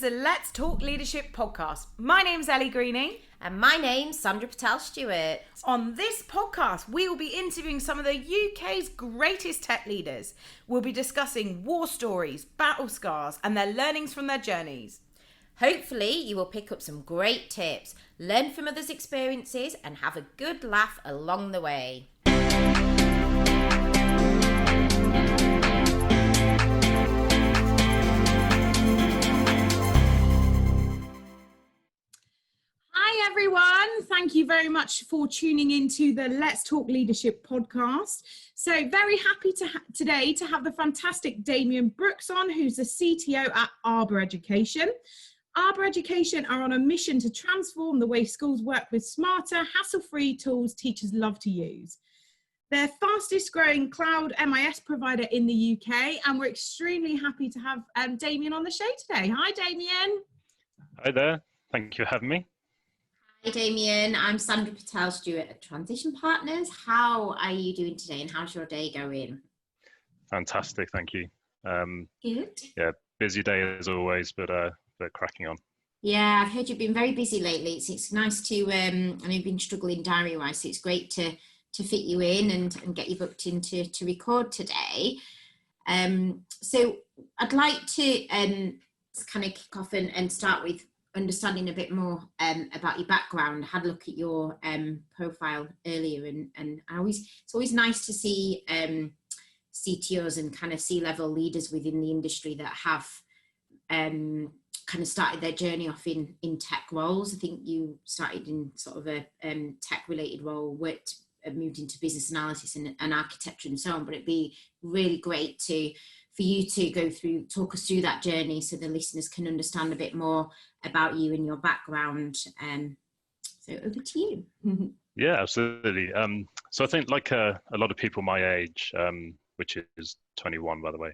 to Let's Talk Leadership podcast. My name's Ellie Greening. And my name's Sandra Patel-Stewart. On this podcast, we will be interviewing some of the UK's greatest tech leaders. We'll be discussing war stories, battle scars, and their learnings from their journeys. Hopefully, you will pick up some great tips, learn from others' experiences, and have a good laugh along the way. Hi everyone, thank you very much for tuning into the Let's Talk Leadership podcast. So very happy today to have the fantastic Damian Brooks on, who's the CTO at Arbor Education. Arbor Education are on a mission to transform the way schools work with smarter, hassle-free tools teachers love to use. They're fastest growing cloud MIS provider in the UK, and we're extremely happy to have Damian on the show today. Hi Damian. Hi there, thank you for having me. Hi Damian, I'm Sandra Patel-Stewart at Transition Partners. How are you doing today and how's your day going? Fantastic, thank you. Good. Yeah, busy day as always, but cracking on. Yeah, I've heard you've been very busy lately. It's nice to, I know you've been struggling diary-wise, so it's great to fit you in and get you booked in to record today. So I'd like to kind of kick off and start with understanding a bit more about your background. I had a look at your profile earlier, and it's always nice to see CTOs and kind of C-level leaders within the industry that have kind of started their journey off in tech roles. I think you started in sort of a tech-related role, moved into business analysis and architecture and so on. But it'd be really great for you to talk us through that journey so the listeners can understand a bit more about you and your background. So over to you. Yeah, absolutely. So I think like a lot of people my age, which is 21 by the way,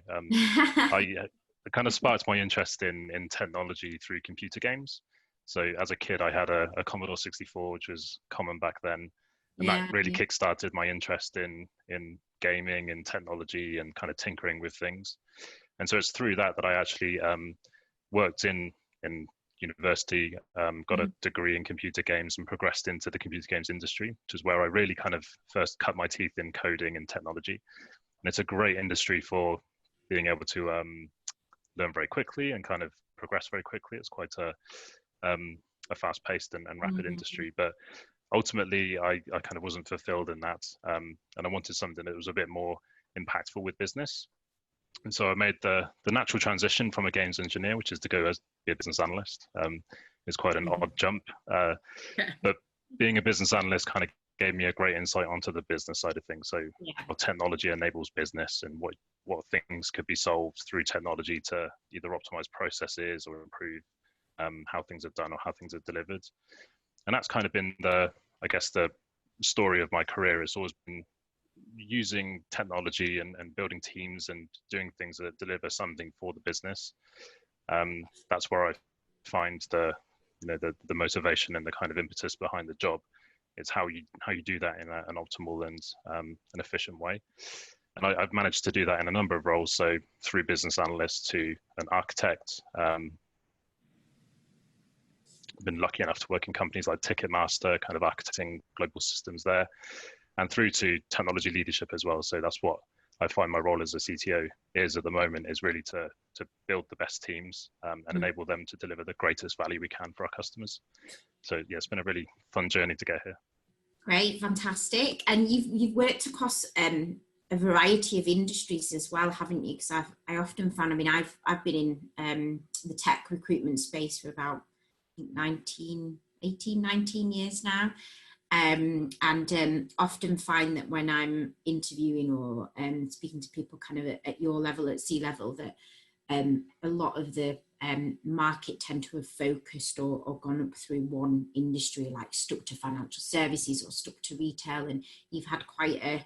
it kind of sparked my interest in technology through computer games. So as a kid, I had a Commodore 64, which was common back then. And that really kickstarted my interest in gaming and technology and kind of tinkering with things. And so it's through that I actually worked in university, got a degree in computer games and progressed into the computer games industry, which is where I really kind of first cut my teeth in coding and technology. And it's a great industry for being able to learn very quickly and kind of progress very quickly. It's quite a fast-paced and rapid industry, but ultimately I kind of wasn't fulfilled in that, and I wanted something that was a bit more impactful with business. And so I made the natural transition from a games engineer, which is to go as be a business analyst. It's quite an odd jump, but being a business analyst kind of gave me a great insight onto the business side of things. So how technology enables business and what things could be solved through technology to either optimize processes or improve how things are done or how things are delivered. And that's kind of been the story of my career. It's always been using technology and building teams and doing things that deliver something for the business. That's where I find the motivation and the kind of impetus behind the job. It's how you do that in an optimal and an efficient way. And I've managed to do that in a number of roles. So through business analyst to an architect. I've been lucky enough to work in companies like Ticketmaster, kind of architecting global systems there, and through to technology leadership as well. So that's what I find my role as a CTO is at the moment, is really to build the best teams and enable them to deliver the greatest value we can for our customers. So yeah, it's been a really fun journey to get here. Great, fantastic. And you've worked across a variety of industries as well, haven't you? Because I often found, I've been in the tech recruitment space for about 19 years now, and often find that when I'm interviewing or speaking to people kind of at your level, at C-level, that a lot of the market tend to have focused or gone up through one industry, like stuck to financial services or stuck to retail, and you've had quite a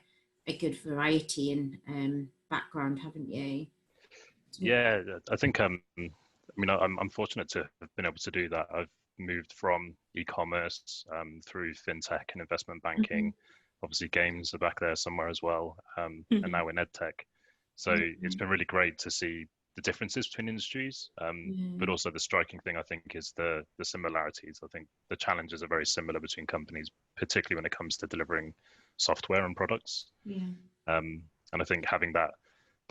good variety and background, haven't you? Yeah, I think I'm fortunate to have been able to do that. I've moved from e-commerce through fintech and investment banking. Obviously, games are back there somewhere as well, and now in edtech. So it's been really great to see the differences between industries, but also the striking thing I think is the similarities. I think the challenges are very similar between companies, particularly when it comes to delivering software and products. And I think having that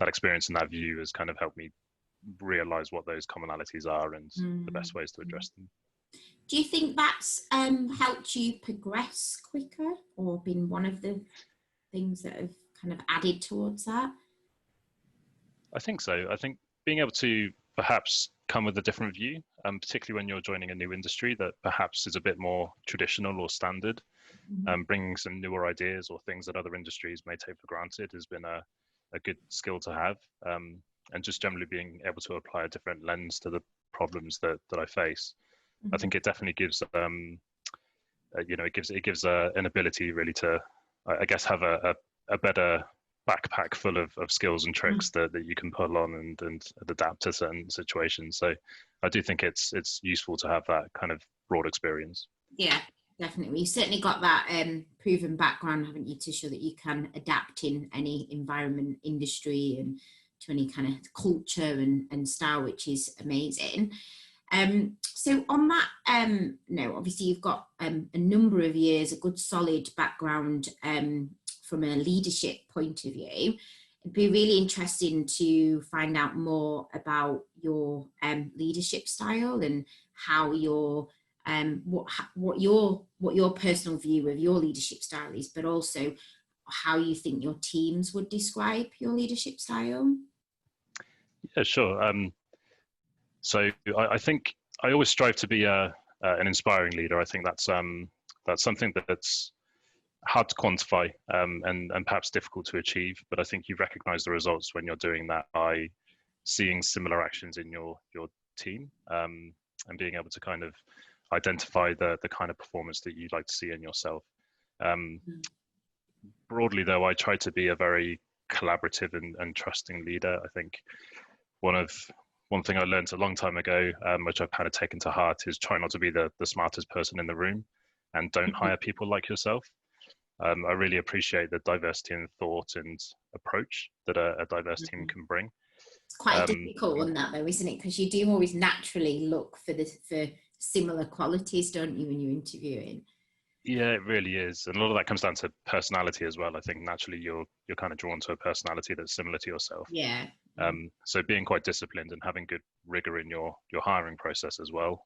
experience and that view has kind of helped me realize what those commonalities are and the best ways to address them. Do you think that's helped you progress quicker, or been one of the things that have kind of added towards that? I think so. I think being able to perhaps come with a different view, particularly when you're joining a new industry that perhaps is a bit more traditional or standard, bringing some newer ideas or things that other industries may take for granted has been a good skill to have. And just generally being able to apply a different lens to the problems that I face. I think it definitely gives, it gives an ability really to, I guess, have a better backpack full of skills and tricks that you can pull on and adapt to certain situations. So I do think it's useful to have that kind of broad experience. Yeah, definitely. You've certainly got that proven background, haven't you, to show that you can adapt in any environment, industry, and to any kind of culture and style, which is amazing. So on that note, obviously you've got a number of years, a good solid background from a leadership point of view. It'd be really interesting to find out more about your leadership style and how your what your personal view of your leadership style is, but also how you think your teams would describe your leadership style. Yeah, sure. So I think I always strive to be an inspiring leader. I think that's something that's hard to quantify and perhaps difficult to achieve. But I think you recognize the results when you're doing that by seeing similar actions in your team and being able to kind of identify the kind of performance that you'd like to see in yourself. Broadly, though, I try to be a very collaborative and trusting leader. I think one thing I learned a long time ago, which I've kind of taken to heart, is try not to be the smartest person in the room and don't hire people like yourself. I really appreciate the diversity in thought and approach that a diverse team can bring. It's quite a difficult one, that though, isn't it? Because you do always naturally look for similar qualities, don't you, when you're interviewing? Yeah, it really is. And a lot of that comes down to personality as well. I think naturally you're kind of drawn to a personality that's similar to yourself. Yeah. So being quite disciplined and having good rigor in your hiring process as well.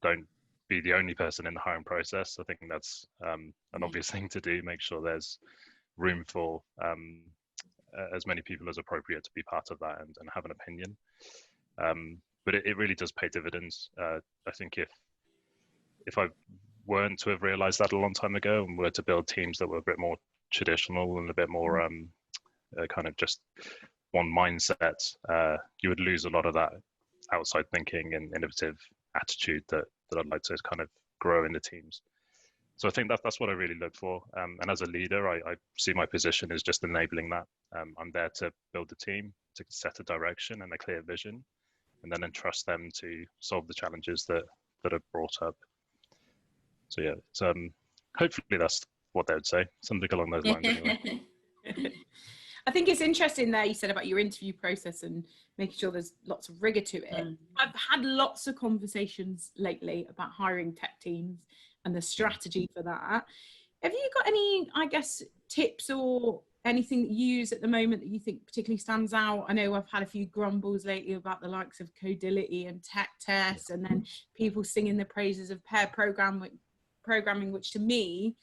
Don't be the only person in the hiring process. I think that's an obvious thing to do. Make sure there's room for as many people as appropriate to be part of that and have an opinion. But it really does pay dividends. I think if I weren't to have realized that a long time ago and were to build teams that were a bit more traditional and a bit more kind of just one mindset, you would lose a lot of that outside thinking and innovative attitude that I'd like to kind of grow in the teams. So I think that's what I really look for. And as a leader, I see my position as just enabling that. I'm there to build a team, to set a direction and a clear vision, and then entrust them to solve the challenges that are brought up. So yeah, it's, hopefully that's what they would say, something along those lines anyway. I think it's interesting there you said about your interview process and making sure there's lots of rigor to it. I've had lots of conversations lately about hiring tech teams and the strategy for that. Have you got any, I guess, tips or anything that you use at the moment that you think particularly stands out? I know I've had a few grumbles lately about the likes of Codility and Tech Test, and then people singing the praises of pair programming, which to me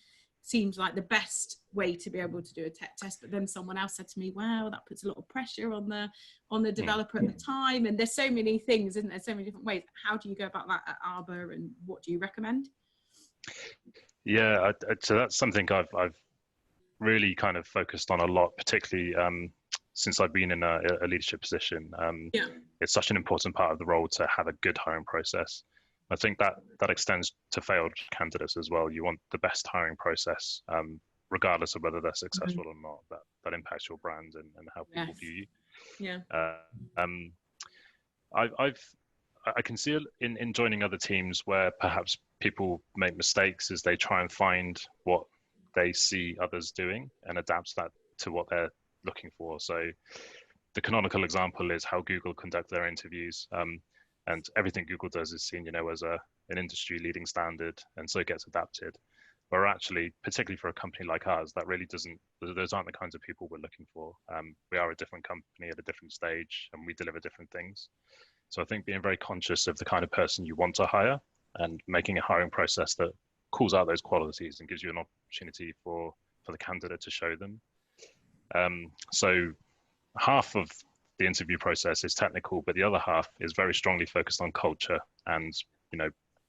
seems like the best way to be able to do a tech test. But then someone else said to me, wow, that puts a lot of pressure on the developer at the time. And there's so many things, isn't there? So many different ways. How do you go about that at Arbor, and what do you recommend? Yeah, so that's something I've really kind of focused on a lot, particularly since I've been in a leadership position. It's such an important part of the role to have a good hiring process. I think that extends to failed candidates as well. You want the best hiring process, regardless of whether they're successful or not. That impacts your brand and how people view you. Yeah. I can see in joining other teams where perhaps people make mistakes as they try and find what they see others doing and adapt that to what they're looking for. So the canonical example is how Google conduct their interviews. And everything Google does is seen, as an industry leading standard, and so it gets adapted. But actually, particularly for a company like ours, that really doesn't, those aren't the kinds of people we're looking for. We are a different company at a different stage, and we deliver different things. So I think being very conscious of the kind of person you want to hire and making a hiring process that calls out those qualities and gives you an opportunity for the candidate to show them. So half of the interview process is technical, but the other half is very strongly focused on culture and,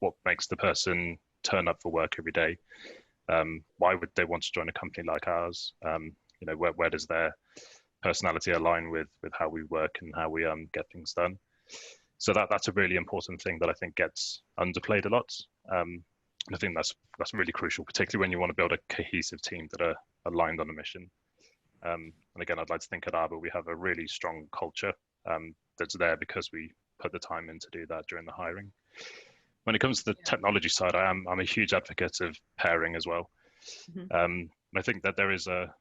what makes the person turn up for work every day. Why would they want to join a company like ours? Where does their personality align with how we work and how we get things done? So that's a really important thing that I think gets underplayed a lot. And I think that's really crucial, particularly when you want to build a cohesive team that are aligned on a mission. And again, I'd like to think at Arbor we have a really strong culture that's there because we put the time in to do that during the hiring. When it comes to the technology side, I'm a huge advocate of pairing as well. And I think that there is a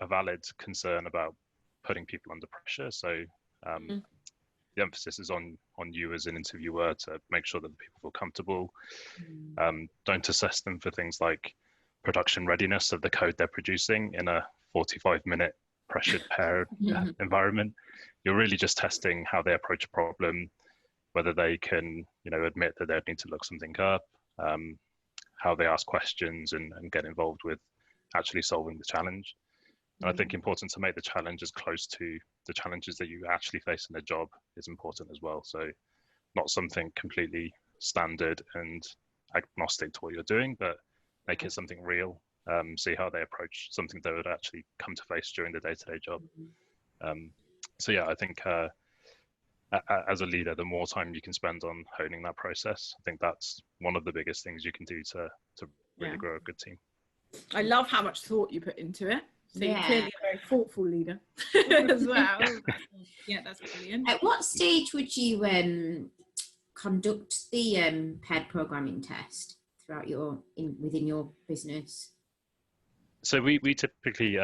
valid concern about putting people under pressure. So the emphasis is on you as an interviewer to make sure that the people feel comfortable. Don't assess them for things like production readiness of the code they're producing in a 45-minute pressured pair environment. You're really just testing how they approach a problem, whether they can, admit that they need to look something up, how they ask questions and get involved with actually solving the challenge. And I think important to make the challenge as close to the challenges that you actually face in a job is important as well. So not something completely standard and agnostic to what you're doing, but make it something real. See how they approach something they would actually come to face during the day-to-day job. So yeah, I think as a leader, the more time you can spend on honing that process, I think that's one of the biggest things you can do to really grow a good team. I love how much thought you put into it. So you're clearly a very thoughtful leader as well. Yeah, that's brilliant. At what stage would you conduct the paired programming test throughout within your business? So we typically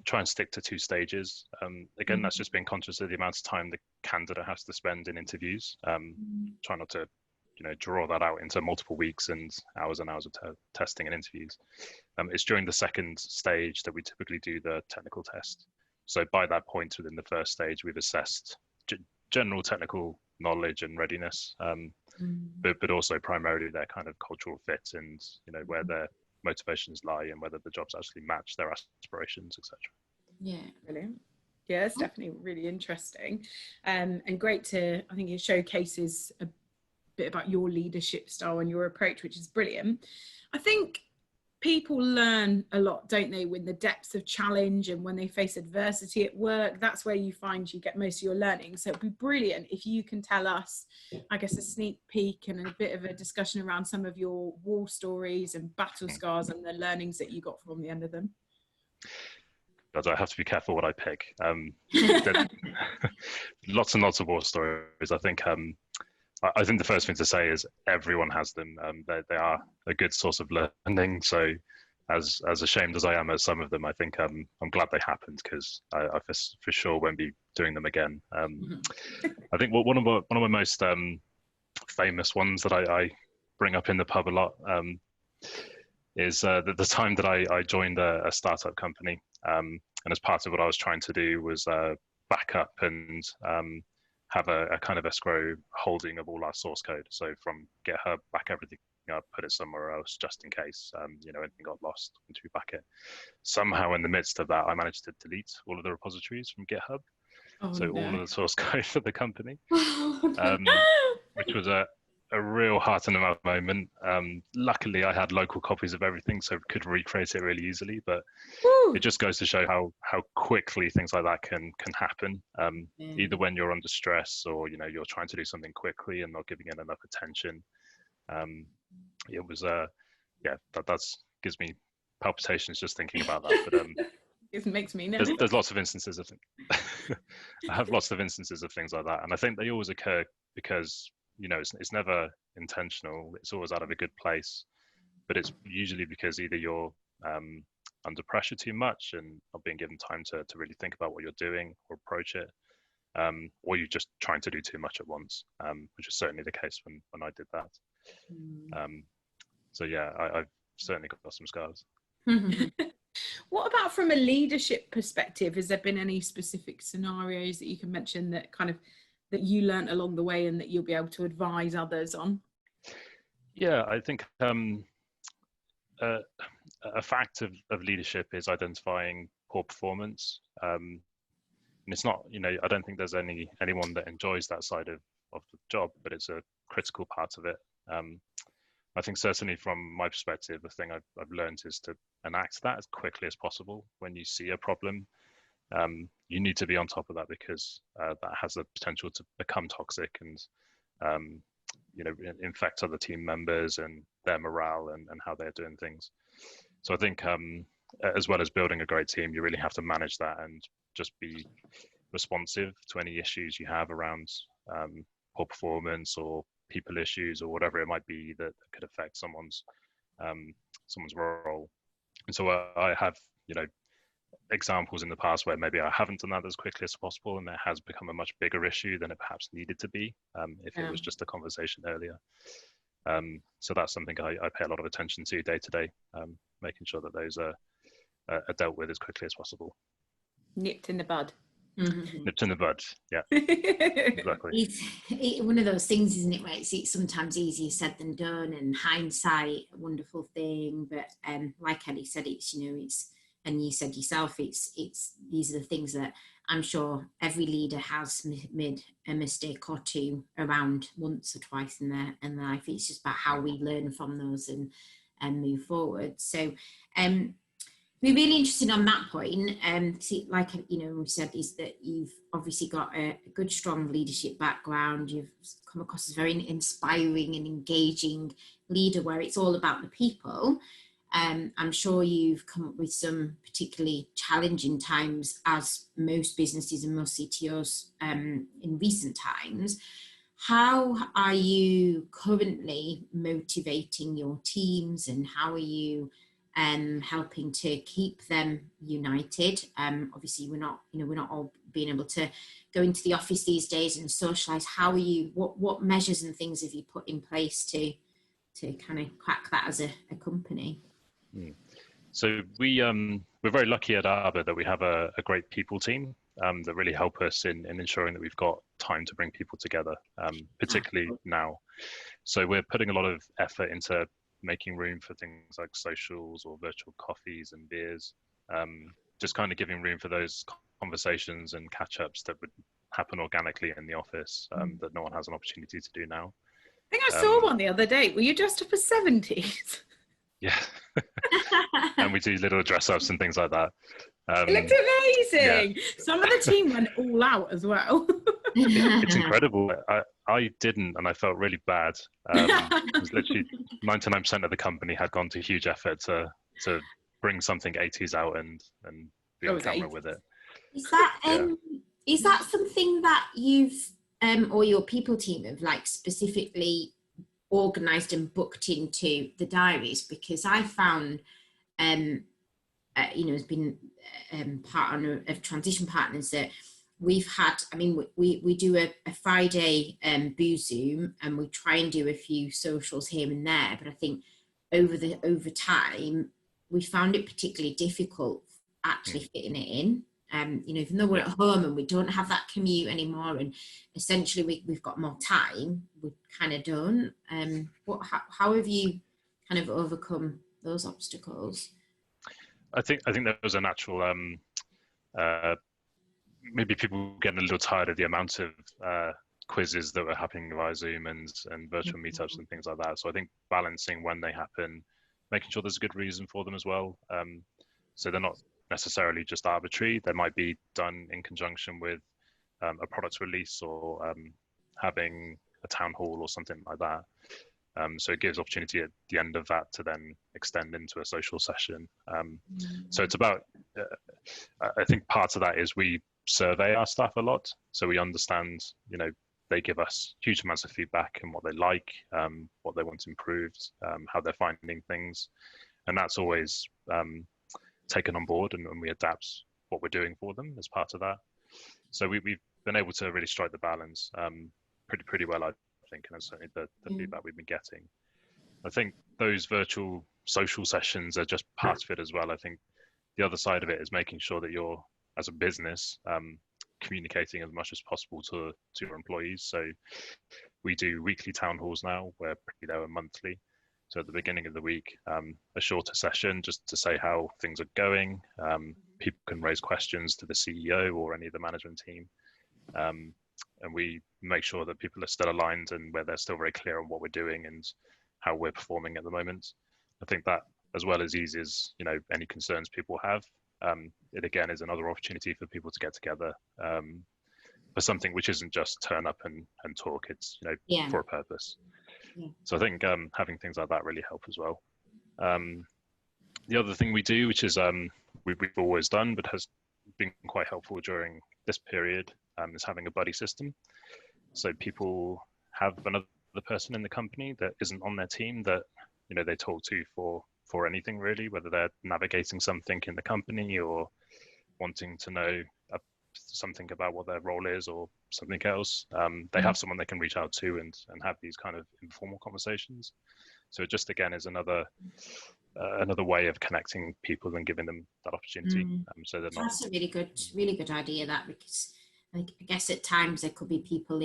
try and stick to 2 stages. Again, that's just being conscious of the amount of time the candidate has to spend in interviews. Try not to, draw that out into multiple weeks and hours of testing and interviews. It's during the second stage that we typically do the technical test. So by that point within the first stage, we've assessed general technical knowledge and readiness, but also primarily their kind of cultural fit and, where their motivations lie and whether the jobs actually match their aspirations, etc. Yeah, brilliant. Yeah, it's definitely really interesting, and great to, I think it showcases a bit about your leadership style and your approach, which is brilliant. I think people learn a lot, don't they, when the depths of challenge and when they face adversity at work. That's where you find you get most of your learning. So it'd be brilliant if you can tell us, I guess, a sneak peek and a bit of a discussion around some of your war stories and battle scars and the learnings that you got from the end of them. But I have to be careful what I pick. Lots and lots of war stories. I think the first thing to say is everyone has them. They are a good source of learning. So as ashamed as I am at some of them, I think I'm glad they happened because I for sure won't be doing them again. I think one of my most famous ones that I bring up in the pub a lot is the time that I joined a startup company. And as part of what I was trying to do was back up and have a kind of escrow holding of all our source code. So from GitHub, back everything up, put it somewhere else just in case, anything got lost once we back it. Somehow in the midst of that, I managed to delete all of the repositories from GitHub. All of the source code for the company, which was a real heart in the mouth moment. Luckily, I had local copies of everything, so could recreate it really easily. But it just goes to show how quickly things like that can happen. Either when you're under stress or you're trying to do something quickly and not giving it enough attention. It was that gives me palpitations just thinking about that. But it makes me nervous. There's lots of instances of I have lots of instances of things like that, and I think they always occur because it's never intentional. It's always out of a good place, but it's usually because either you're under pressure too much and not being given time to really think about what you're doing or approach it, or you're just trying to do too much at once, which is certainly the case when I did that. So yeah, I've certainly got some scars. What about from a leadership perspective? Has there been any specific scenarios that you can mention that that you learned along the way and that you'll be able to advise others on? Yeah, I think a fact of leadership is identifying poor performance. And it's not, I don't think there's anyone that enjoys that side of the job, but it's a critical part of it. I think certainly from my perspective, the thing I've learned is to enact that as quickly as possible. When you see a problem, you need to be on top of that, because that has the potential to become toxic and infect other team members and their morale and how they're doing things. So I think as well as building a great team, you really have to manage that and just be responsive to any issues you have around poor performance or people issues or whatever it might be that could affect someone's role. And so I have examples in the past where maybe I haven't done that as quickly as possible, and it has become a much bigger issue than it perhaps needed to be if it was just a conversation earlier. So that's something I pay a lot of attention to day to day, making sure that those are dealt with as quickly as possible. Nipped in the bud. Nipped in the bud, yeah. Exactly. It's one of those things, isn't it, where it's sometimes easier said than done, and hindsight, a wonderful thing, but like Ellie said, it's and you said yourself, it's these are the things that I'm sure every leader has made a mistake or two around once or twice in their life. It's just about how we learn from those and move forward. So we're really interested on that point. Like we said, is that you've obviously got a good, strong leadership background. You've come across as a very inspiring and engaging leader, where it's all about the people. I'm sure you've come up with some particularly challenging times, as most businesses and most CTOs in recent times. How are you currently motivating your teams, and how are you helping to keep them united? Obviously, we're not all being able to go into the office these days and socialize. How are you? What measures and things have you put in place to kind of crack that as a company? So we're very lucky at Arbor that we have a great people team that really help us in ensuring that we've got time to bring people together, particularly now. So we're putting a lot of effort into making room for things like socials or virtual coffees and beers, just kind of giving room for those conversations and catch-ups that would happen organically in the office that no one has an opportunity to do now. I think I saw one the other day. Were you dressed up as 70s? Yeah. And we do little dress-ups and things like that. It looked amazing. Yeah. Some of the team went all out as well. It's incredible. I didn't, and I felt really bad. It was literally 99% of the company had gone to huge effort to bring something 80s out and be on camera 80s. With it. Is that something that you've or your people team have specifically organised and booked into the diaries? Because I found has been part of transition partners that we've had. I mean, we do a Friday booze Zoom, and we try and do a few socials here and there, but I think over time we found it particularly difficult actually fitting it in. Even though we're at home and we don't have that commute anymore, and essentially we've got more time, we kind of don't. How have you kind of overcome those obstacles? I think there was a natural maybe people getting a little tired of the amount of quizzes that were happening via Zoom and virtual meetups and things like that. So I think balancing when they happen, making sure there's a good reason for them as well. So they're not necessarily just arbitrary. They might be done in conjunction with a product release or having a town hall or something like that. So it gives opportunity at the end of that to then extend into a social session. So it's about, I think part of that is we survey our staff a lot. So we understand, they give us huge amounts of feedback and what they like, what they want improved, how they're finding things. And that's always taken on board, and we adapt what we're doing for them as part of that. So we've been able to really strike the balance pretty well, I think, and that's certainly the feedback we've been getting. I think those virtual social sessions are just part of it as well. I think the other side of it is making sure that you're, as a business, communicating as much as possible to your employees. So we do weekly town halls now, where they are monthly. So at the beginning of the week, a shorter session just to say how things are going. People can raise questions to the CEO or any of the management team. And we make sure that people are still aligned and where they're still very clear on what we're doing and how we're performing at the moment. I think that, as well as eases, any concerns people have. It again is another opportunity for people to get together for something which isn't just turn up and talk. It's for a purpose. Yeah. So I think having things like that really help as well. The other thing we do, which is we've always done but has been quite helpful during this period, is having a buddy system. So people have another person in the company that isn't on their team that they talk to for anything really, whether they're navigating something in the company or wanting to know something about what their role is or something else. They have someone they can reach out to and have these kind of informal conversations. So it just again is another way of connecting people and giving them that opportunity. So they're not. That's a really good idea, that, because I guess at times there could be people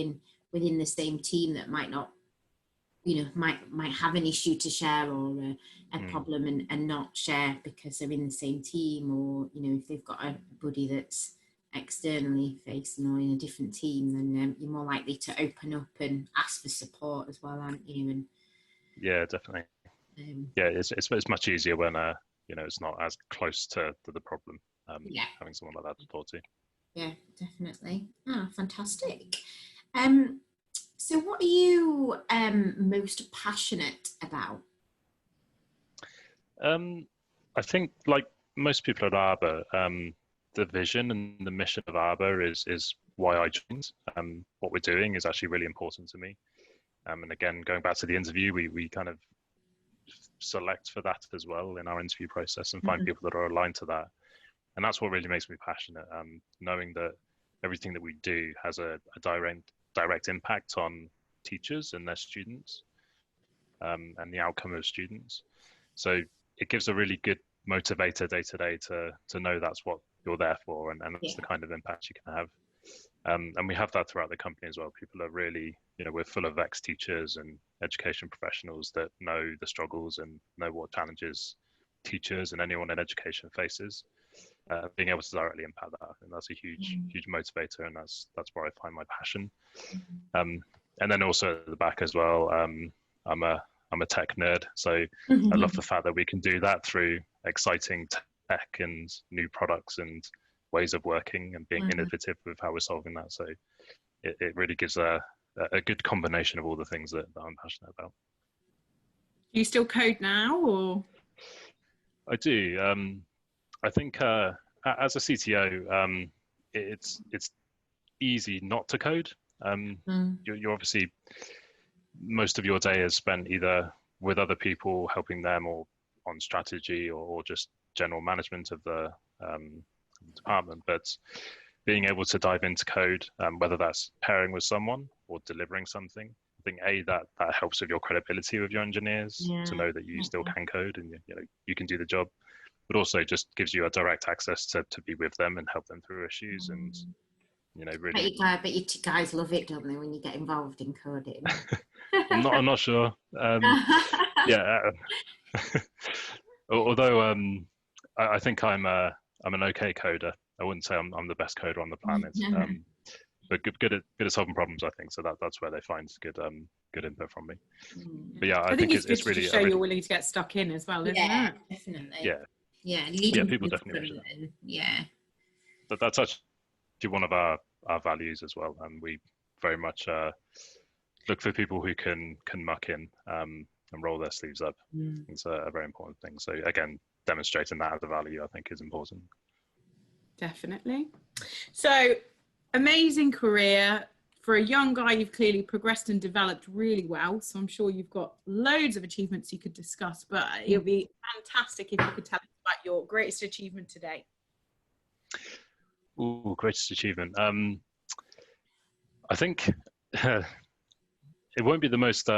within the same team that might not, might have an issue to share or a problem and not share because they're in the same team, or if they've got a buddy that's externally facing or in a different team, then you're more likely to open up and ask for support as well, aren't you? And yeah, definitely. It's much easier when it's not as close to the problem. Having someone like that to talk to. Yeah, definitely. Oh, fantastic. So what are you most passionate about? I think, like most people at Arbor, the vision and the mission of Arbor is why I joined. What we're doing is actually really important to me. And again, going back to the interview, we kind of select for that as well in our interview process and find people that are aligned to that. And that's what really makes me passionate, knowing that everything that we do has a direct impact on teachers and their students, and the outcome of students. So it gives a really good motivator day to day to know that's what you're there for, and that's the kind of impact you can have. And we have that throughout the company as well. People are really, we're full of ex-teachers and education professionals that know the struggles and know what challenges teachers and anyone in education faces. Being able to directly impact that, and that's a huge motivator, and that's where I find my passion. And then also at the back as well, I'm a tech nerd, so I love the fact that we can do that through exciting tech and new products and ways of working and being innovative with how we're solving that. So it really gives a good combination of all the things that I'm passionate about. Do you still code now, or? I do. I think as a CTO, it's easy not to code. You're obviously, most of your day is spent either with other people, helping them, or on strategy, or just general management of the department. But being able to dive into code, whether that's pairing with someone or delivering something, I think that helps with your credibility with your engineers to know that you still can code and you can do the job. But also just gives you a direct access to be with them and help them through issues and really. But you guys love it, don't they, when you get involved in coding? I'm not sure. Although I think I'm an okay coder. I wouldn't say I'm the best coder on the planet. But good at solving problems, I think. So that's where they find good input from me. But yeah, I think it's really to show you're willing to get stuck in as well, isn't it? Definitely. Yeah, leading people definitely. But that's actually one of our values as well, and we very much look for people who can muck in and roll their sleeves up. It's a very important thing. So again, demonstrating that as a value, I think, is important. Definitely. So amazing career. For a young guy, you've clearly progressed and developed really well. So I'm sure you've got loads of achievements you could discuss, but it would be fantastic if you could tell us about your greatest achievement today. Greatest achievement. I think it won't be the most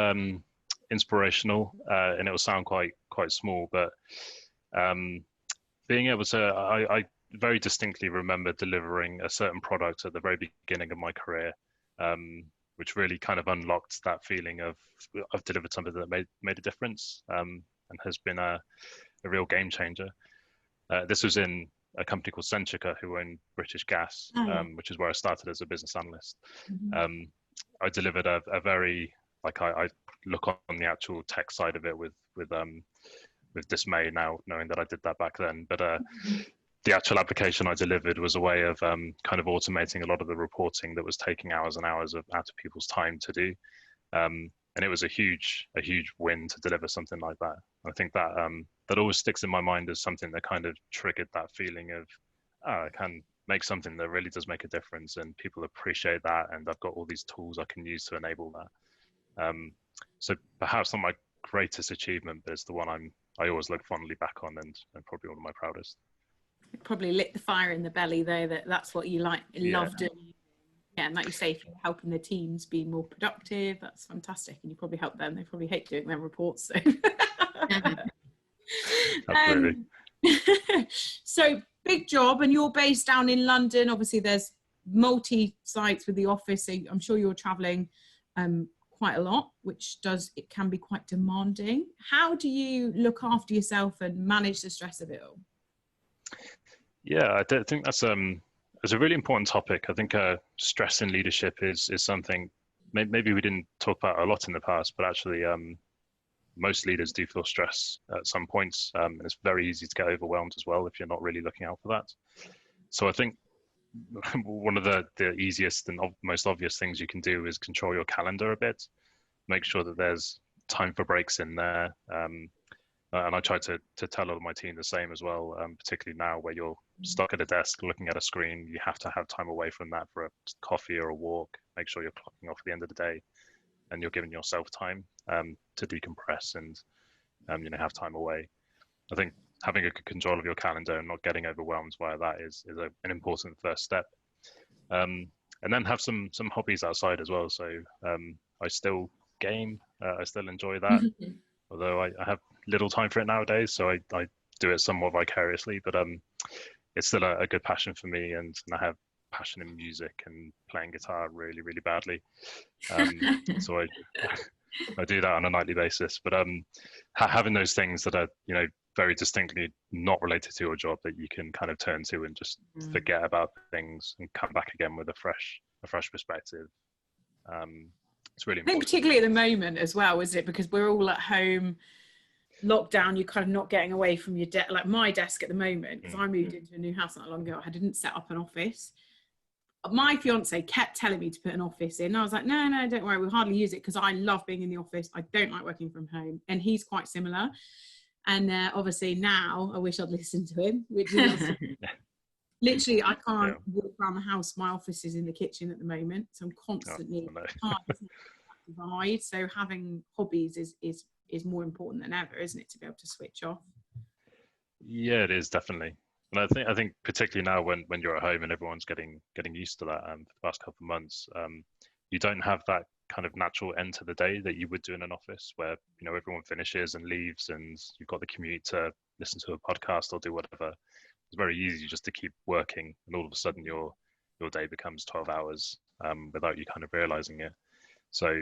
inspirational, and it will sound quite small, but being able to, I very distinctly remember delivering a certain product at the very beginning of my career, which really kind of unlocked that feeling of I've delivered something that made a difference, and has been a real game changer. This was in a company called Centrica, who own British Gas, which is where I started as a business analyst. I delivered a very, like, I look on the actual tech side of it with dismay now, knowing that I did that back then. But the actual application I delivered was a way of kind of automating a lot of the reporting that was taking hours and hours out of people's time to do. And it was a huge win to deliver something like that. I think that that always sticks in my mind as something that kind of triggered that feeling of, I can make something that really does make a difference, and people appreciate that, and I've got all these tools I can use to enable that. So perhaps not my greatest achievement, but it's the one I always look fondly back on, and probably one of my proudest. It probably lit the fire in the belly though, that's what you love doing. Yeah, and like you say, if you're helping the teams be more productive, that's fantastic. And you probably help them. They probably hate doing their reports. So. Absolutely. So big job, and you're based down in London. Obviously, there's multi-sites with the office, so I'm sure you're traveling quite a lot, which it can be quite demanding. How do you look after yourself and manage the stress of it all? Yeah, I think that's a really important topic. I think stress in leadership is something maybe we didn't talk about a lot in the past, but actually most leaders do feel stress at some points, and it's very easy to get overwhelmed as well if you're not really looking out for that. So I think one of the easiest and most obvious things you can do is control your calendar a bit. Make sure that there's time for breaks in there. And I try to tell all of my team the same as well, particularly now where you're stuck at a desk looking at a screen. You have to have time away from that for a coffee or a walk. Make sure you're clocking off at the end of the day, and you're giving yourself time to decompress and have time away. I think having a good control of your calendar and not getting overwhelmed by that is an important first step. And then have some hobbies outside as well. So I still game. I still enjoy that, although I have little time for it nowadays. So I do it somewhat vicariously, but it's still a good passion for me, and I have passion in music and playing guitar really, really badly. So I do that on a nightly basis. But having those things that are very distinctly not related to your job that you can kind of turn to and just forget about things and come back again with a fresh perspective. It's really important. I think particularly at the moment as well, is it? Because we're all at home, lockdown, you're kind of not getting away from your desk. Like my desk at the moment, because I moved into a new house not long ago, I didn't set up an office. My fiance kept telling me to put an office in. I was like, no, don't worry, we'll hardly use it because I love being in the office. I don't like working from home. And he's quite similar. And obviously now I wish I'd listened to him, which is literally, I can't walk around the house. My office is in the kitchen at the moment. So I'm constantly divide. So having hobbies is more important than ever, isn't it, to be able to switch off? Yeah, it is, definitely. And I think particularly now when you're at home and everyone's getting used to that, for the past couple of months, you don't have that kind of natural end to the day that you would do in an office where everyone finishes and leaves, and you've got the commute to listen to a podcast or do whatever. It's very easy just to keep working, and all of a sudden your day becomes 12 hours without you kind of realizing it. So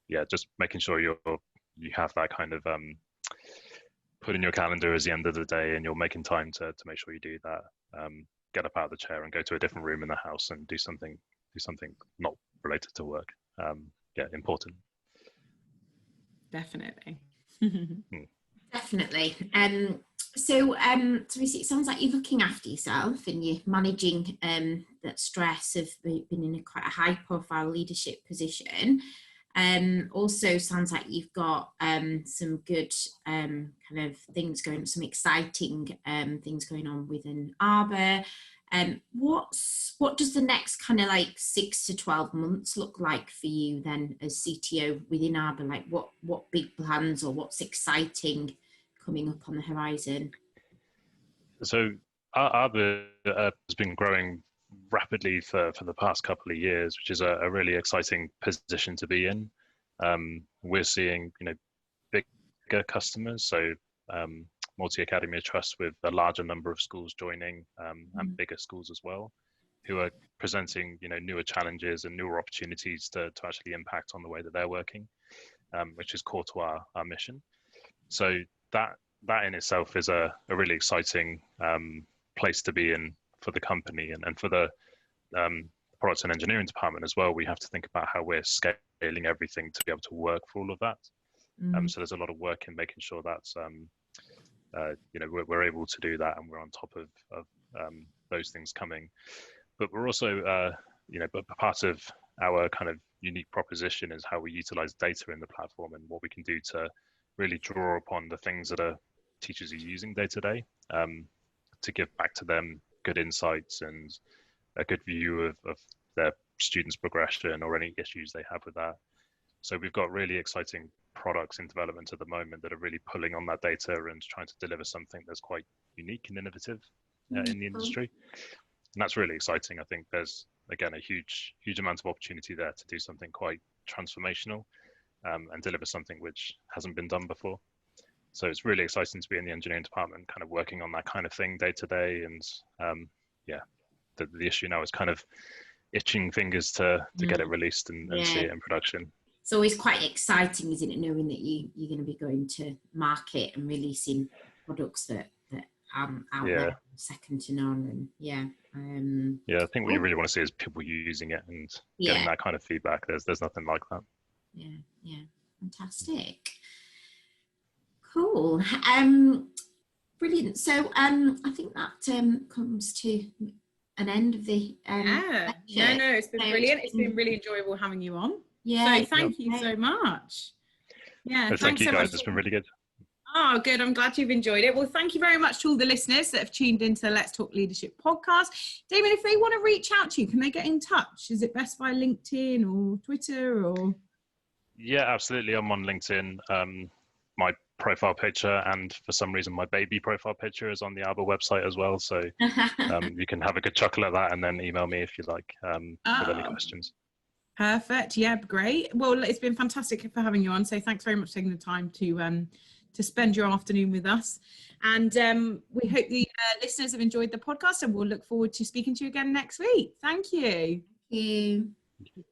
yeah, just making sure you have that kind of put in your calendar as the end of the day, and you're making time to make sure you do that. Get up out of the chair and go to a different room in the house and do something not related to work. Important. Definitely. Definitely. So it sounds like you're looking after yourself and you're managing that stress of being in quite a high profile leadership position. Also sounds like you've got some good kind of things going, some exciting things going on within Arbor. What does the next kind of like 6 to 12 months look like for you then as CTO within Arbor? Like what big plans or what's exciting coming up on the horizon? So Arbor has been growing rapidly for the past couple of years, which is a really exciting position to be in. We're seeing, bigger customers, so multi-academy trusts with a larger number of schools joining, and bigger schools as well, who are presenting, newer challenges and newer opportunities to actually impact on the way that they're working, which is core to our mission. So that in itself is a really exciting place to be in for the company, and for the products and engineering department as well. We have to think about how we're scaling everything to be able to work for all of that. So there's a lot of work in making sure that's we're able to do that, and we're on top of those things coming. But we're also but part of our kind of unique proposition is how we utilize data in the platform, and what we can do to really draw upon the things that teachers are using day to day, to give back to them good insights and a good view of their students' progression or any issues they have with that. So we've got really exciting products in development at the moment that are really pulling on that data and trying to deliver something that's quite unique and innovative in the industry. And that's really exciting. I think there's, again, a huge amount of opportunity there to do something quite transformational, and deliver something which hasn't been done before. So it's really exciting to be in the engineering department, kind of working on that kind of thing day to day. And the issue now is kind of itching fingers to get it released and see it in production. It's always quite exciting, isn't it, knowing that you're going to be going to market and releasing products that aren't out there, second to none. And I think what you really want to see is people using it and getting that kind of feedback. There's nothing like that. Yeah, fantastic. Cool. Brilliant. So I think that comes to an end of the lecture. It's been brilliant. It's been really enjoyable having you on. So thank you so much. Thank you so guys. much. It's been really good. Oh, good. I'm glad you've enjoyed it. Well, thank you very much to all the listeners that have tuned into the Let's Talk Leadership podcast. Damian, if they want to reach out to you, can they get in touch? Is it best by LinkedIn or Twitter or? Yeah, absolutely. I'm on LinkedIn. My profile picture, and for some reason my baby profile picture, is on the Arbor website as well. So you can have a good chuckle at that and then email me if you like with any questions. Perfect. Yeah, great. Well, it's been fantastic for having you on. So thanks very much for taking the time to spend your afternoon with us. And we hope the listeners have enjoyed the podcast, and we'll look forward to speaking to you again next week. Thank you. Thank you.